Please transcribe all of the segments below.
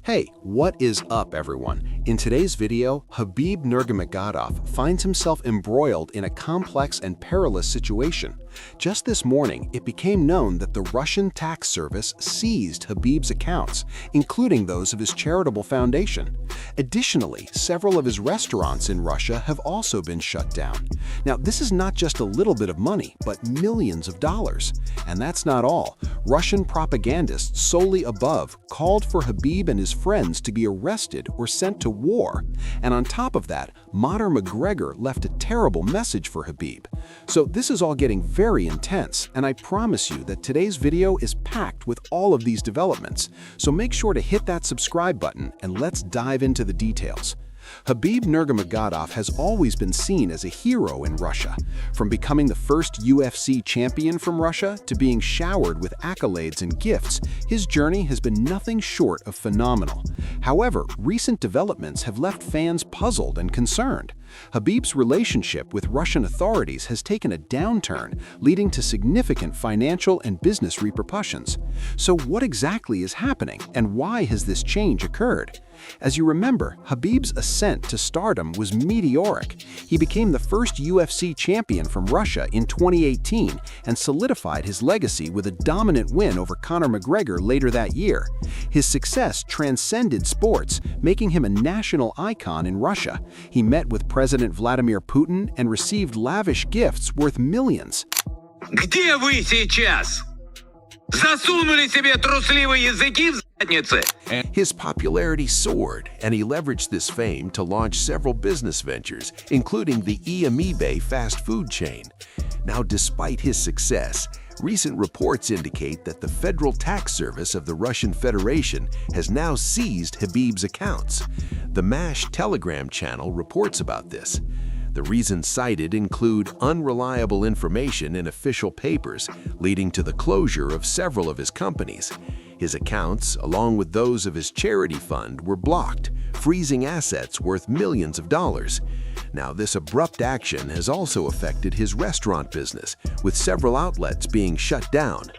Hey, what is up everyone? In today's video, Khabib Nurmagomedov finds himself embroiled in a complex and perilous situation. Just this morning, it became known that the Russian tax service seized Khabib's accounts, including those of his charitable foundation. Additionally, several of his restaurants in Russia have also been shut down. Now, this is not just a little bit of money, but millions of dollars. And that's not all. Russian propagandists solely above called for Khabib and his friends to be arrested or sent to war. And on top of that, Conor McGregor left a terrible message for Khabib. So this is all getting very intense, and I promise you that today's video is packed with all of these developments. So make sure to hit that subscribe button and let's dive into the details. Khabib Nurmagomedov has always been seen as a hero in Russia. From becoming the first UFC champion from Russia to being showered with accolades and gifts, his journey has been nothing short of phenomenal. However, recent developments have left fans puzzled and concerned. Khabib's relationship with Russian authorities has taken a downturn, leading to significant financial and business repercussions. So what exactly is happening, and why has this change occurred? As you remember, Khabib's ascent to stardom was meteoric. He became the first UFC champion from Russia in 2018 and solidified his legacy with a dominant win over Conor McGregor later that year. His success transcended sports, making him a national icon in Russia. He met with President Vladimir Putin and received lavish gifts worth millions. Где вы сейчас? Засунули себе трусливые языки в задницы? His popularity soared, and he leveraged this fame to launch several business ventures, including the eBay fast food chain. Now, despite his success, recent reports indicate that the Federal Tax Service of the Russian Federation has now seized Khabib's accounts. The MASH Telegram channel reports about this. The reasons cited include unreliable information in official papers, leading to the closure of several of his companies. His accounts, along with those of his charity fund, were blocked, freezing assets worth millions of dollars. Now, this abrupt action has also affected his restaurant business, with several outlets being shut down.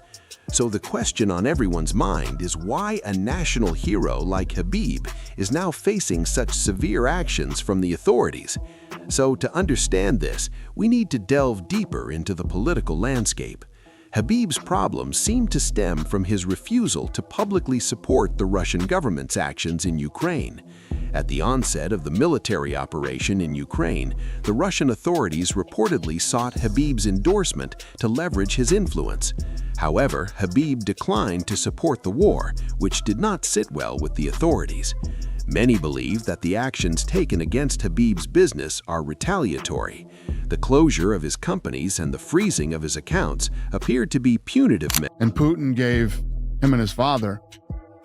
So the question on everyone's mind is why a national hero like Khabib is now facing such severe actions from the authorities. So to understand this, we need to delve deeper into the political landscape. Khabib's problems seem to stem from his refusal to publicly support the Russian government's actions in Ukraine. At the onset of the military operation in Ukraine, the Russian authorities reportedly sought Khabib's endorsement to leverage his influence. However, Khabib declined to support the war, which did not sit well with the authorities. Many believe that the actions taken against Khabib's business are retaliatory. The closure of his companies and the freezing of his accounts appered to be punitive. And Putin gave him and his father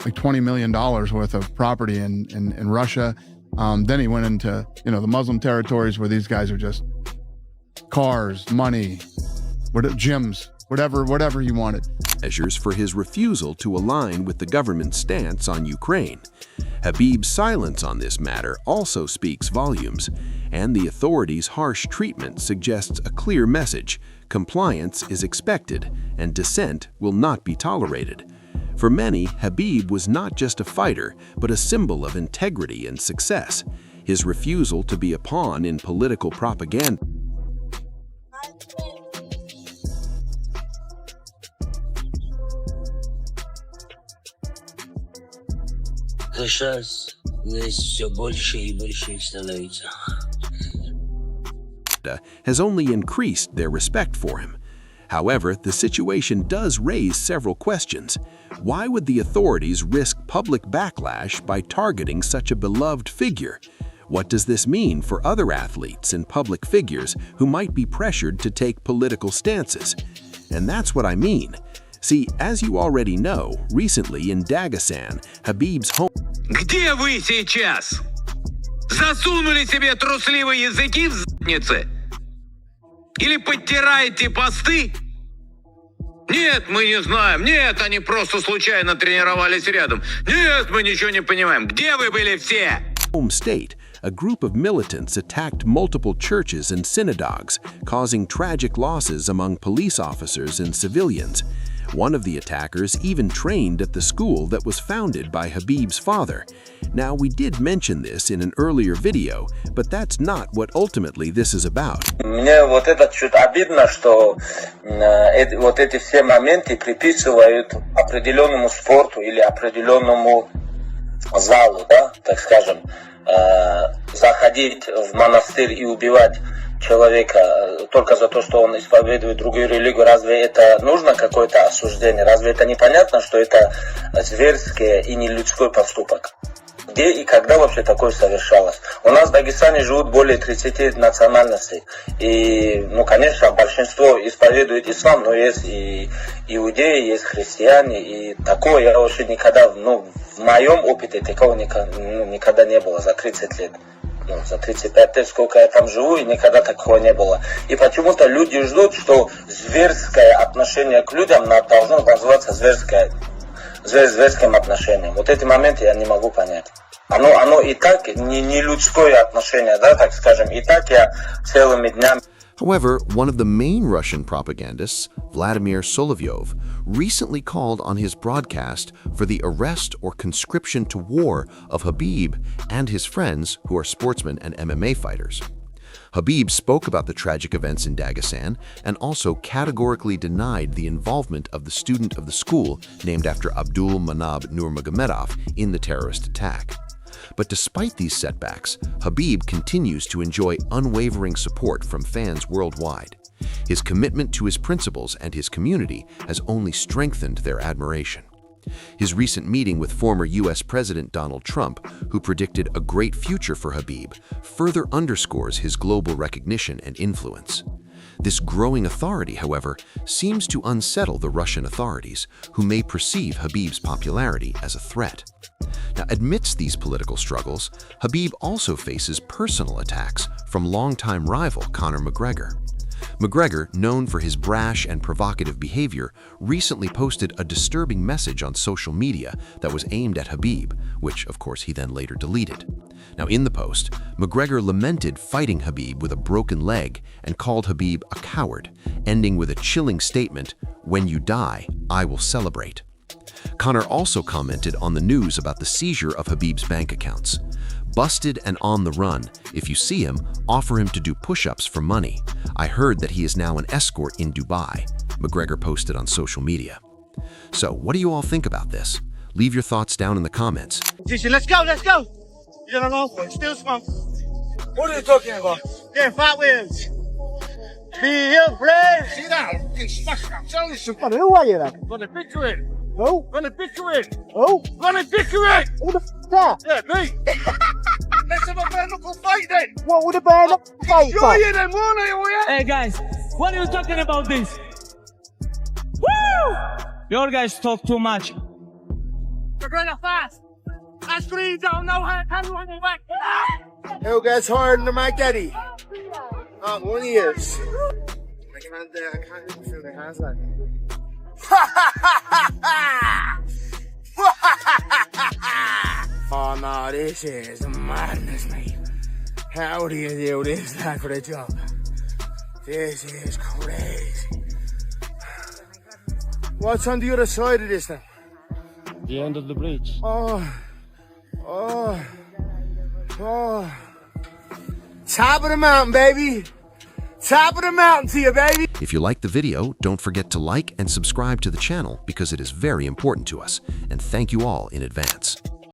like $20 million worth of property in Russia. Then he went into, the Muslim territories where these guys are just cars, money, gyms, whatever he wanted. Measures for his refusal to align with the government's stance on Ukraine. Khabib's silence on this matter also speaks volumes, and the authorities' harsh treatment suggests a clear message: compliance is expected, and dissent will not be tolerated. For many, Khabib was not just a fighter, but a symbol of integrity and success. His refusal to be a pawn in political propaganda Сейчас здесь все больше и больше становится. has only increased their respect for him. However, the situation does raise several questions. Why would the authorities risk public backlash by targeting such a beloved figure? What does this mean for other athletes and public figures who might be pressured to take political stances? And that's what I mean. See, as you already know, recently in Dagestan, Khabib's home... Где вы сейчас? Засунули себе трусливые языки в задницы? Или подтираете посты? Нет, мы не знаем. Нет, они просто случайно тренировались рядом. Нет, мы ничего не понимаем. Где вы были все? Home state, a group of militants attacked multiple churches and synagogues, causing tragic losses among police officers and civilians. One of the attackers even trained at the school that was founded by Khabib's father. Now, we did mention this in an earlier video, but that's not what ultimately this is about. Мне вот это чуть обидно, что вот эти все моменты приписывают определенному спорту или определенному залу, да, так скажем, заходить в монастырь и убивать человека только за то, что он исповедует другую религию. Разве это нужно какое-то осуждение? Разве это непонятно, что это зверский и нелюдской поступок? Где и когда вообще такое совершалось? У нас в Дагестане живут более 30 национальностей. И, ну, конечно, большинство исповедует ислам, но есть и иудеи, есть христиане. И такое я вообще никогда, ну, в моем опыте такого никогда не было за 30 лет. Ну, за 35 лет, сколько я там живу, и никогда такого не было. И почему-то люди ждут, что зверское отношение к людям должно называться зверским отношением. Вот эти моменты я не могу понять. Оно и так не людское отношение, да, так скажем. И так я целыми днями. However, one of the main Russian propagandists, Vladimir Solovyov, recently called on his broadcast for the arrest or conscription to war of Khabib and his friends who are sportsmen and MMA fighters. Khabib spoke about the tragic events in Dagestan and also categorically denied the involvement of the student of the school named after Abdul Manab Nurmagomedov in the terrorist attack. But despite these setbacks, Khabib continues to enjoy unwavering support from fans worldwide. His commitment to his principles and his community has only strengthened their admiration. His recent meeting with former US President Donald Trump, who predicted a great future for Khabib, further underscores his global recognition and influence. This growing authority, however, seems to unsettle the Russian authorities, who may perceive Khabib's popularity as a threat. Now, amidst these political struggles, Khabib also faces personal attacks from longtime rival Conor McGregor. McGregor, known for his brash and provocative behavior, recently posted a disturbing message on social media that was aimed at Khabib, which, of course, he then later deleted. Now, in the post, McGregor lamented fighting Khabib with a broken leg and called Khabib a coward, ending with a chilling statement, "When you die, I will celebrate." Conor also commented on the news about the seizure of Khabib's bank accounts. Busted and on the run, if you see him, offer him to do push-ups for money. I heard that he is now an escort in Dubai, McGregor posted on social media. So, what do you all think about this? Leave your thoughts down in the comments. Let's go. You don't know? Still smoke. What are you talking about? Yeah, 5 wins. Be here, please. Sit down. Tell me something. Who are you then? Gonna picture it. Who? Gonna picture it. Who? Gonna picture it. Who the f*** that? Yeah, me. Let's have a bare knuckle fight then. What would a bare knuckle fight? Enjoy it then, won't you? Hey guys, what are you talking about this? Woo! Your guys talk too much. We're going fast. I scream don't know how to run away. Who gets harder than my daddy? 1 year. I can't even feel the hands like. Oh no, this is madness, mate. How do you do this like for a job? This is crazy. What's on the other side of this now? The end of the bridge. Oh. Top of the mountain, baby. Top of the mountain to you, baby. If you liked the video, don't forget to like and subscribe to the channel because it is very important to us. And thank you all in advance.